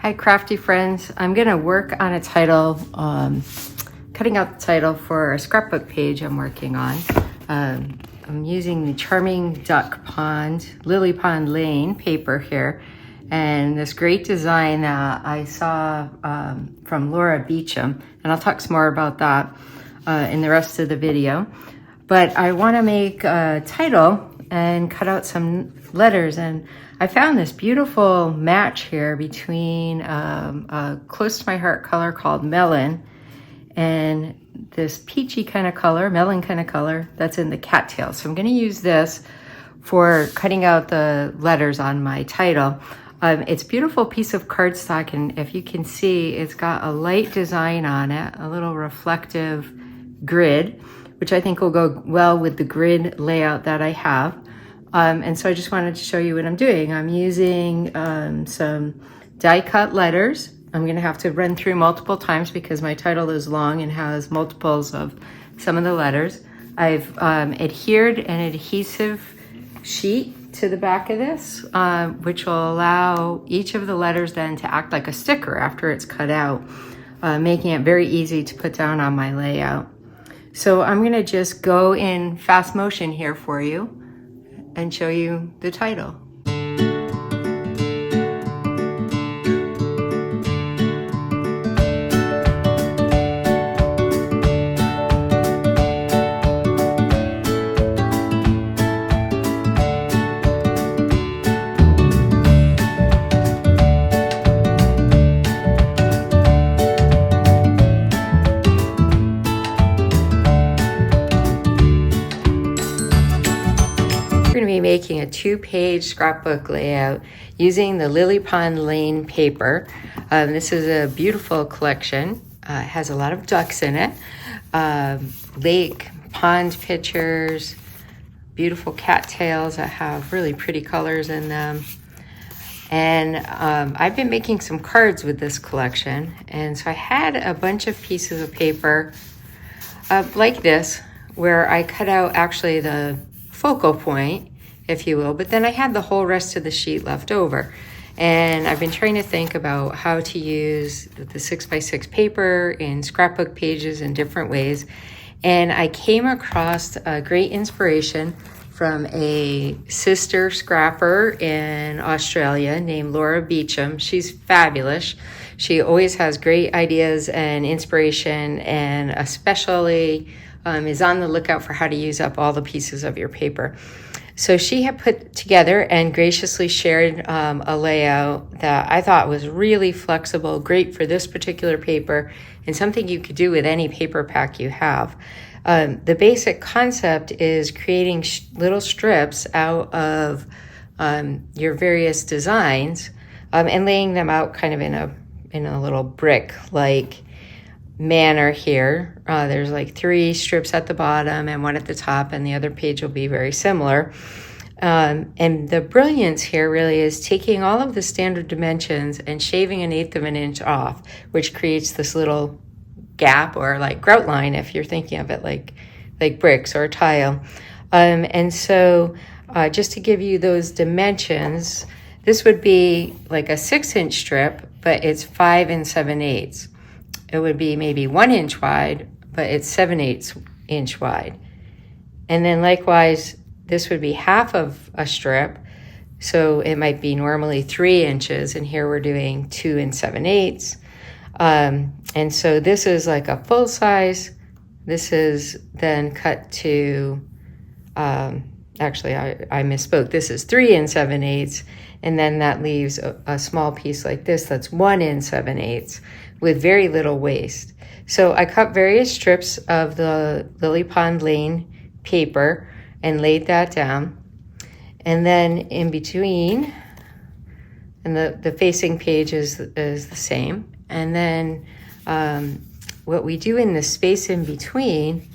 Hi, crafty friends. I'm gonna work on a title, cutting out the title for a scrapbook page I'm working on. I'm using the Charming Duck Pond, Lily Pond Lane paper here, and this great design that I saw from Laura Beecham, and I'll talk some more about that in the rest of the video. But I wanna make a title and cut out some letters, and I found this beautiful match here between a close to my heart color called Melon and this peachy kind of color, melon kind of color that's in the cattail. So I'm going to use this for cutting out the letters on my title. It's a beautiful piece of cardstock, and if you can see, it's got a light design on it, a little reflective grid, which I think will go well with the grid layout that I have. And so I just wanted to show you what I'm doing. I'm using some die cut letters. I'm gonna have to run through multiple times because my title is long and has multiples of some of the letters. I've adhered an adhesive sheet to the back of this, which will allow each of the letters then to act like a sticker after it's cut out, making it very easy to put down on my layout. So I'm gonna just go in fast motion here for you and show you the title. Making a 2-page scrapbook layout using the Lily Pond Lane paper. This is a beautiful collection. It has a lot of ducks in it. Lake, pond pictures, beautiful cattails that have really pretty colors in them. And I've been making some cards with this collection. And so I had a bunch of pieces of paper like this, where I cut out actually the focal point, if you will, but then I had the whole rest of the sheet left over. And I've been trying to think about how to use the 6x6 paper in scrapbook pages in different ways. And I came across a great inspiration from a sister scrapper in Australia named Laura Beecham. She's fabulous. She always has great ideas and inspiration, and especially is on the lookout for how to use up all the pieces of your paper. So she had put together and graciously shared a layout that I thought was really flexible, great for this particular paper, and something you could do with any paper pack you have. The basic concept is creating little strips out of your various designs and laying them out kind of in a little brick-like manner here. There's like 3 strips at the bottom and 1 at the top, and the other page will be very similar. And the brilliance here really is taking all of the standard dimensions and shaving 1/8 of an inch off, which creates this little gap, or like grout line if you're thinking of it like bricks or tile. And so just to give you those dimensions, this would be like a 6-inch strip, but it's 5 7/8. It would be maybe 1 inch wide, but it's 7/8 inch wide. And then likewise, this would be half of a strip. So it might be normally 3 inches, and here we're doing 2 7/8. And so this is like a full size. This is then cut to, actually I misspoke. This is 3 7/8. And then that leaves a small piece like this that's 1 7/8 with very little waste. So I cut various strips of the Lily Pond Lane paper and laid that down. And then in between, and the facing page is the same. And then what we do in the space in between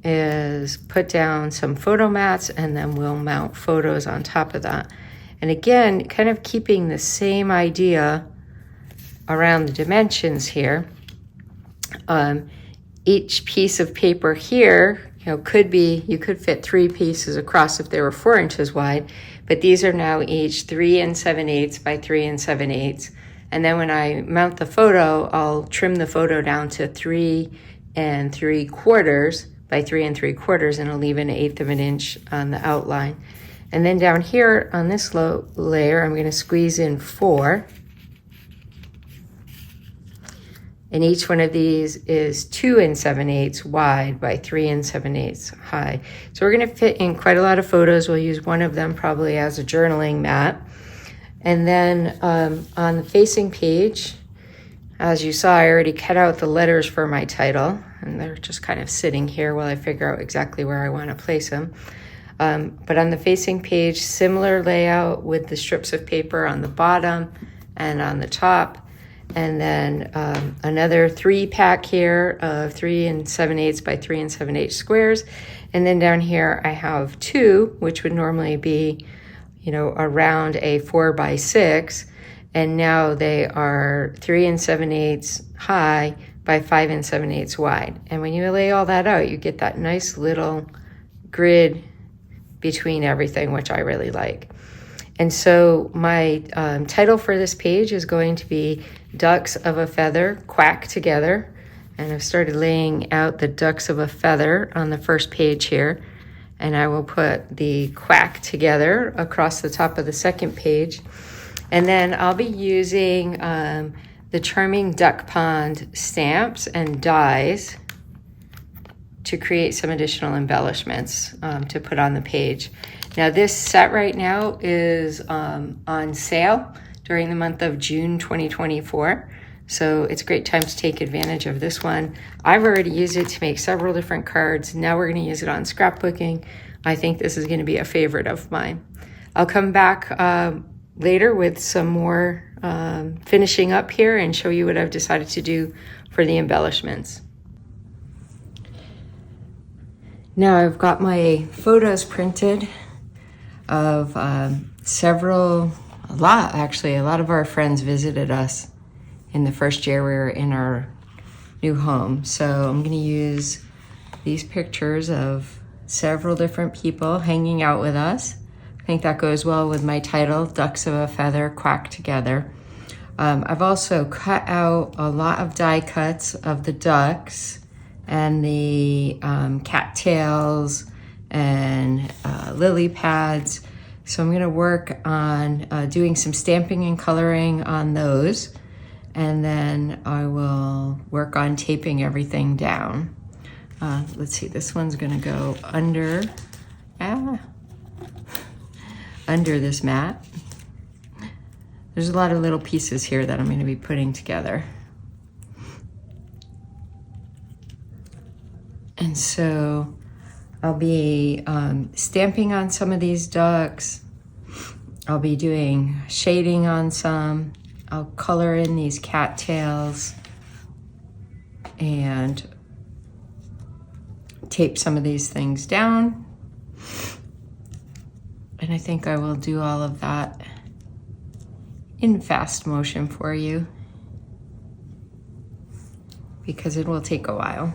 is put down some photo mats, and then we'll mount photos on top of that. And again, kind of keeping the same idea around the dimensions here. Each piece of paper here, you could fit 3 pieces across if they were 4 inches wide, but these are now each 3 7/8 by 3 7/8, And then when I mount the photo, I'll trim the photo down to 3 3/4 by 3 3/4, and I'll leave an 1/8 of an inch on the outline. And then down here on this layer, I'm going to squeeze in 4. And each one of these is 2 7/8 wide by 3 7/8 high. So we're going to fit in quite a lot of photos. We'll use one of them probably as a journaling mat. And then on the facing page, as you saw, I already cut out the letters for my title, and they're just kind of sitting here while I figure out exactly where I want to place them. But on the facing page, similar layout with the strips of paper on the bottom and on the top. And then another 3-pack here of 3 7/8 by 3 7/8 squares. And then down here I have 2, which would normally be, around a 4 by 6. And now they are 3 7/8 high by 5 7/8 wide. And when you lay all that out, you get that nice little grid between everything, which I really like. And so my title for this page is going to be Ducks of a Feather Quack Together. And I've started laying out the ducks of a feather on the first page here. And I will put the quack together across the top of the second page. And then I'll be using the Charming Duck Pond stamps and dies to create some additional embellishments to put on the page. Now this set right now is on sale during the month of June 2024. So it's a great time to take advantage of this one. I've already used it to make several different cards. Now we're going to use it on scrapbooking. I think this is going to be a favorite of mine. I'll come back later with some more finishing up here and show you what I've decided to do for the embellishments. Now I've got my photos printed of a lot of our friends visited us in the first year we were in our new home. So I'm going to use these pictures of several different people hanging out with us. I think that goes well with my title, Ducks of a Feather Quack Together. I've also cut out a lot of die cuts of the ducks and the cattails and lily pads. So I'm going to work on doing some stamping and coloring on those. And then I will work on taping everything down. Let's see, this one's going to go under this mat. There's a lot of little pieces here that I'm going to be putting together. And so I'll be stamping on some of these ducks. I'll be doing shading on some. I'll color in these cattails and tape some of these things down. And I think I will do all of that in fast motion for you because it will take a while.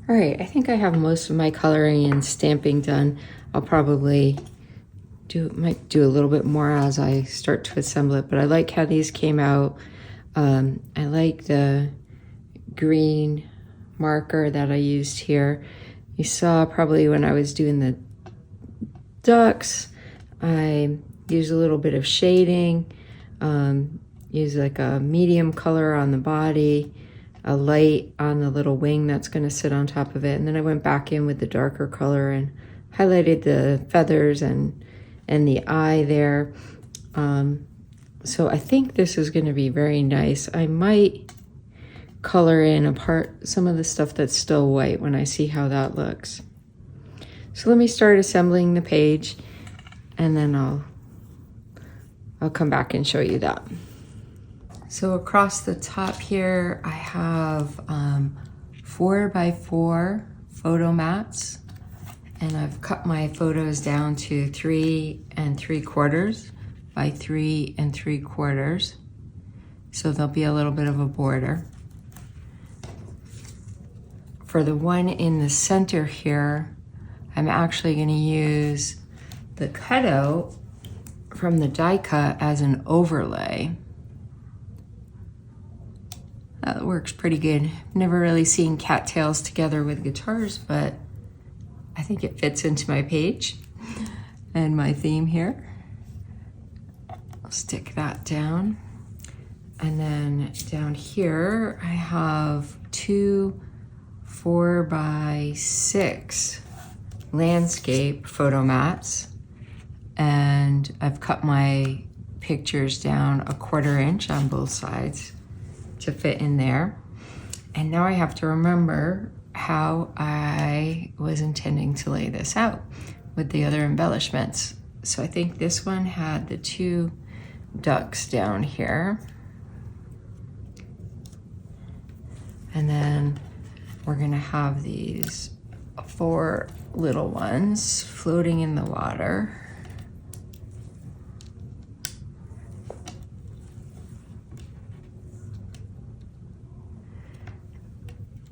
All right, I think I have most of my coloring and stamping done. I'll probably might do a little bit more as I start to assemble it, but I like how these came out. I like the green marker that I used here. You saw probably when I was doing the ducks, I used a little bit of shading, used like a medium color on the body, a light on the little wing that's going to sit on top of it. And then I went back in with the darker color and highlighted the feathers and the eye there. So I think this is going to be very nice. I might color in some of the stuff that's still white when I see how that looks. So let me start assembling the page. and then I'll come back and show you that. So across the top here, I have 4x4 photo mats, and I've cut my photos down to 3 3/4 by 3 3/4. So there'll be a little bit of a border. For the one in the center here, I'm actually going to use the cutout from the die cut as an overlay. That works pretty good. Never really seen cattails together with guitars, but I think it fits into my page and my theme here. I'll stick that down. And then down here, I have 2 4x6 landscape photo mats, and I've cut my pictures down 1/4 inch on both sides to fit in there. And now I have to remember how I was intending to lay this out with the other embellishments. So I think this one had the 2 ducks down here. And then we're gonna have these 4 little ones floating in the water.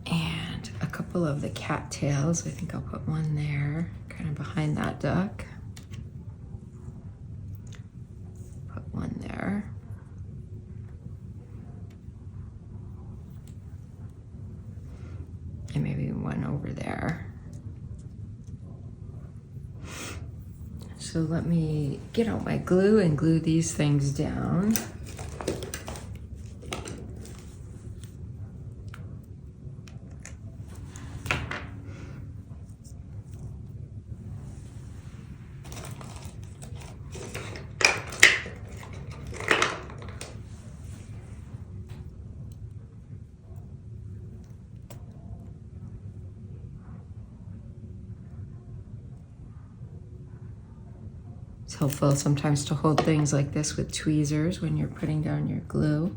And a couple of the cattails. I think I'll put one there, kind of behind that duck. Put one there. And maybe one over there. So let me get out my glue and glue these things down. It's helpful sometimes to hold things like this with tweezers when you're putting down your glue.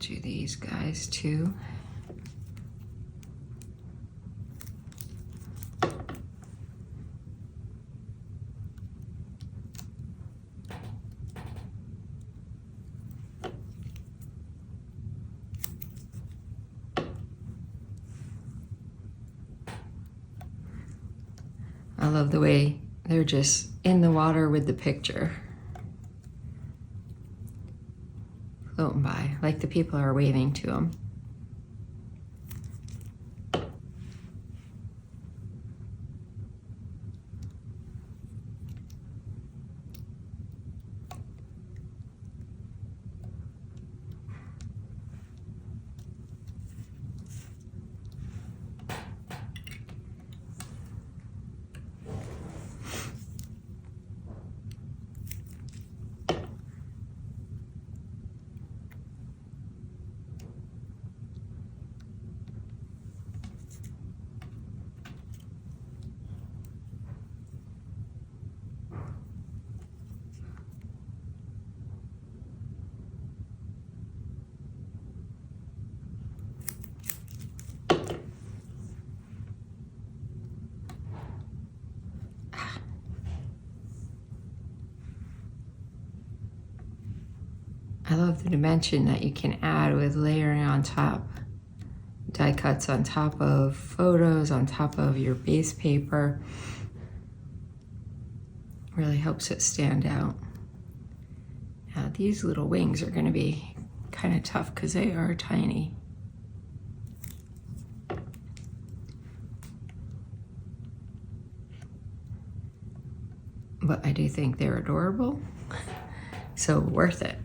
Do these guys too. I love the way they're just in the water with the picture. Floating by, like the people are waving to them. I love the dimension that you can add with layering on top. Die cuts on top of photos, on top of your base paper. Really helps it stand out. Now these little wings are going to be kind of tough because they are tiny. but I do think they're adorable, so worth it.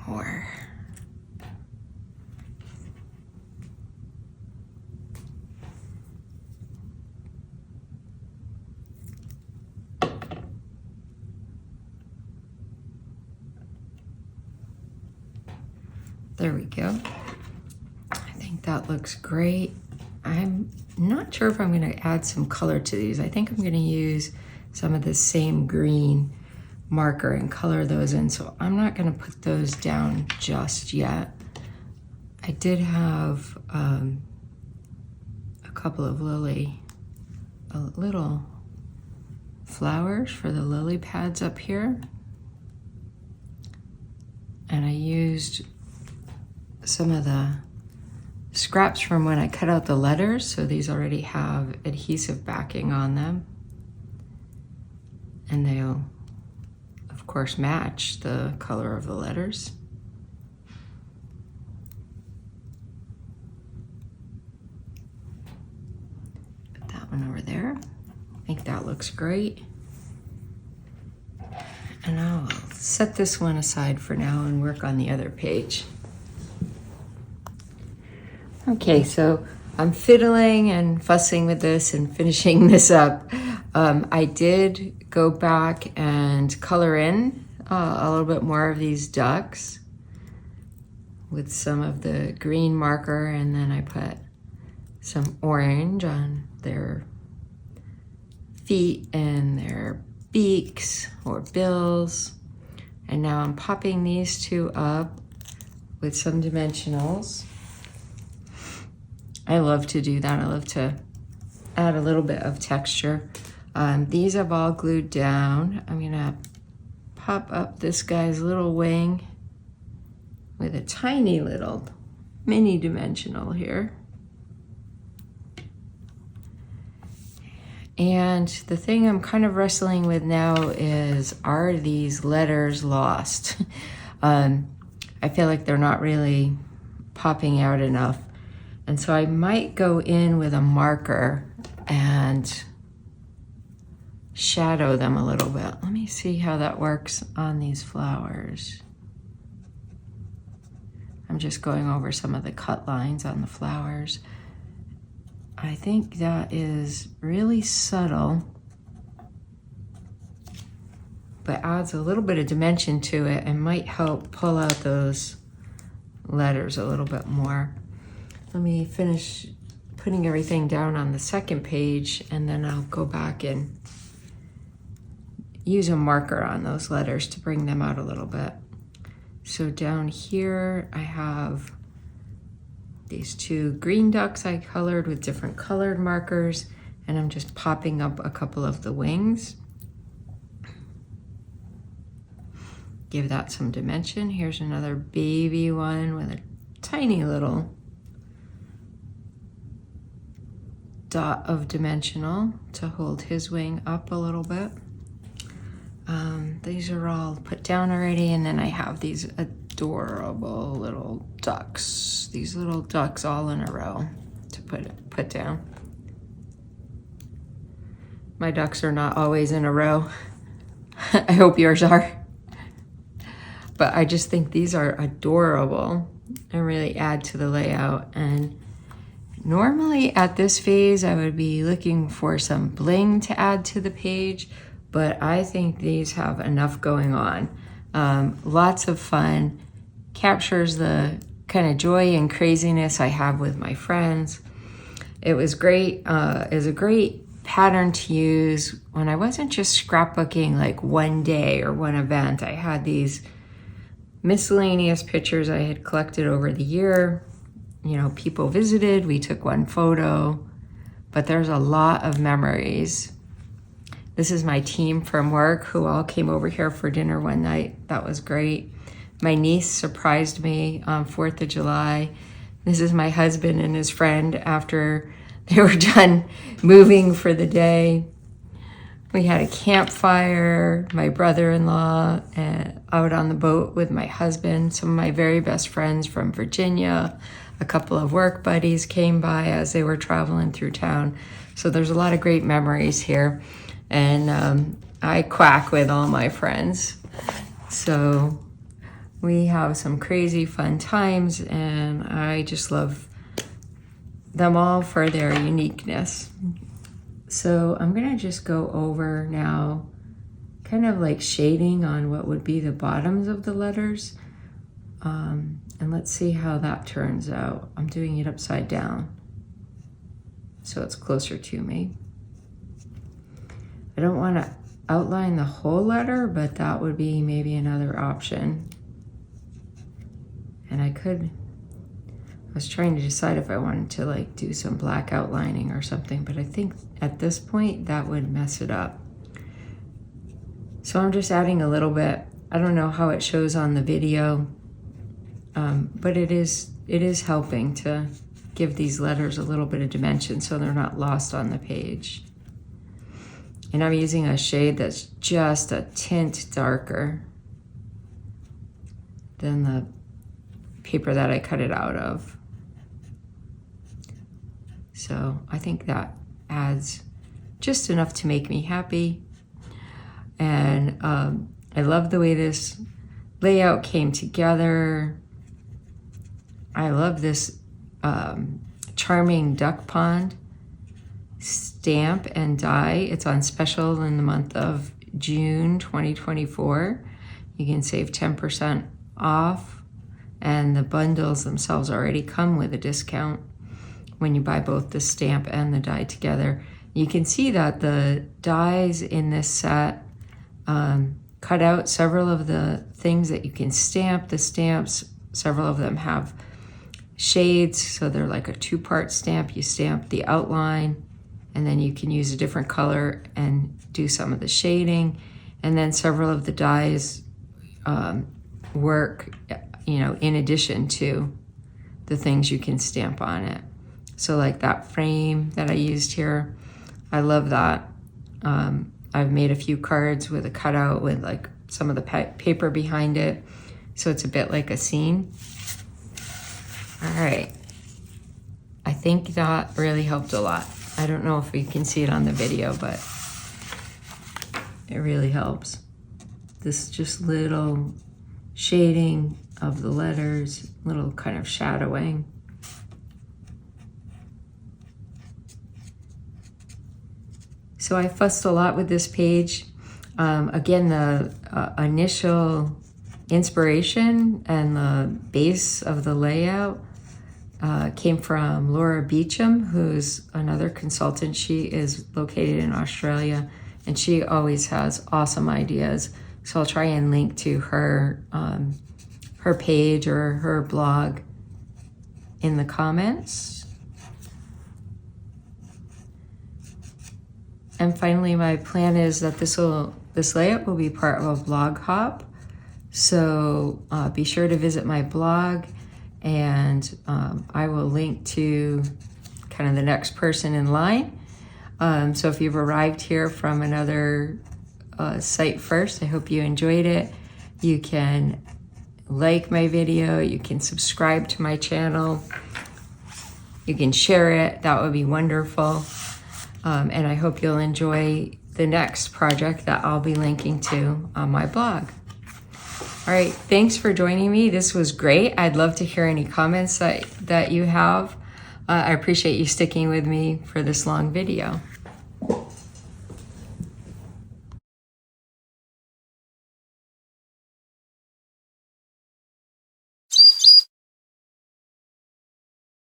More. There we go. I think that looks great. I'm not sure if I'm going to add some color to these. I think I'm going to use some of the same green marker and color those in, so I'm not going to put those down just yet. I did have a couple of little flowers for the lily pads up here, and I used some of the scraps from when I cut out the letters, so these already have adhesive backing on them, and they'll of course match the color of the letters. Put that one over there. I think that looks great. And I'll set this one aside for now and work on the other page. Okay, so I'm fiddling and fussing with this and finishing this up. I did go back and color in a little bit more of these ducks with some of the green marker, and then I put some orange on their feet and their beaks or bills. And now I'm popping these two up with some dimensionals. I love to do that. I love to add a little bit of texture. These I've all glued down. I'm gonna pop up this guy's little wing with a tiny little mini dimensional here. And the thing I'm kind of wrestling with now is, are these letters lost? I feel like they're not really popping out enough. And so I might go in with a marker and shadow them a little bit. Let me see how that works on these flowers. I'm just going over some of the cut lines on the flowers. I think that is really subtle, but adds a little bit of dimension to it and might help pull out those letters a little bit more. Let me finish putting everything down on the second page, and then I'll go back and use a marker on those letters to bring them out a little bit. So down here I have these two green ducks I colored with different colored markers, and I'm just popping up a couple of the wings. Give that some dimension. Here's another baby one with a tiny little dot of dimensional to hold his wing up a little bit. These are all put down already, and then I have these adorable little ducks. These little ducks all in a row to put down. My ducks are not always in a row. I hope yours are. But I just think these are adorable and really add to the layout. And normally at this phase, I would be looking for some bling to add to the page, but I think these have enough going on. Lots of fun, captures the kind of joy and craziness I have with my friends. It was great. It was a great pattern to use when I wasn't just scrapbooking like one day or one event. I had these miscellaneous pictures I had collected over the year. You know, people visited, we took one photo, but there's a lot of memories This is my team from work who all came over here for dinner one night. That was great. My niece surprised me on 4th of July. This is my husband and his friend after they were done moving for the day. We had a campfire, my brother-in-law, out on the boat with my husband, some of my very best friends from Virginia. A couple of work buddies came by as they were traveling through town. So there's a lot of great memories here. And I quack with all my friends. So we have some crazy fun times, and I just love them all for their uniqueness. So I'm gonna just go over now, kind of like shading on what would be the bottoms of the letters. And let's see how that turns out. I'm doing it upside down, so it's closer to me. I don't wanna outline the whole letter, but that would be maybe another option. And I was trying to decide if I wanted to like do some black outlining or something, but I think at this point that would mess it up. So I'm just adding a little bit. I don't know how it shows on the video, but it is helping to give these letters a little bit of dimension so they're not lost on the page. And I'm using a shade that's just a tint darker than the paper that I cut it out of. So I think that adds just enough to make me happy. And I love the way this layout came together. I love this charming duck pond stamp and die. It's on special in the month of June 2024. You can save 10% off, and the bundles themselves already come with a discount when you buy both the stamp and the die together. You can see that the dies in this set cut out several of the things that you can stamp. The stamps, several of them have shades, so they're like a two-part stamp. You stamp the outline, and then you can use a different color and do some of the shading. And then several of the dies work, in addition to the things you can stamp on it. So like that frame that I used here, I love that. I've made a few cards with a cutout with like some of the paper behind it. So it's a bit like a scene. All right. I think that really helped a lot. I don't know if you can see it on the video, but it really helps. This just little shading of the letters, little kind of shadowing. So I fussed a lot with this page. Again, the initial inspiration and the base of the layout came from Laura Beecham, who's another consultant. She is located in Australia, and she always has awesome ideas. So I'll try and link to her her page or her blog in the comments. And finally, my plan is that this layout will be part of a blog hop. So be sure to visit my blog, and I will link to kind of the next person in line. So if you've arrived here from another site first, I hope you enjoyed it. You can like my video, you can subscribe to my channel, you can share it, that would be wonderful. And I hope you'll enjoy the next project that I'll be linking to on my blog. All right, thanks for joining me. This was great. I'd love to hear any comments that you have. I appreciate you sticking with me for this long video.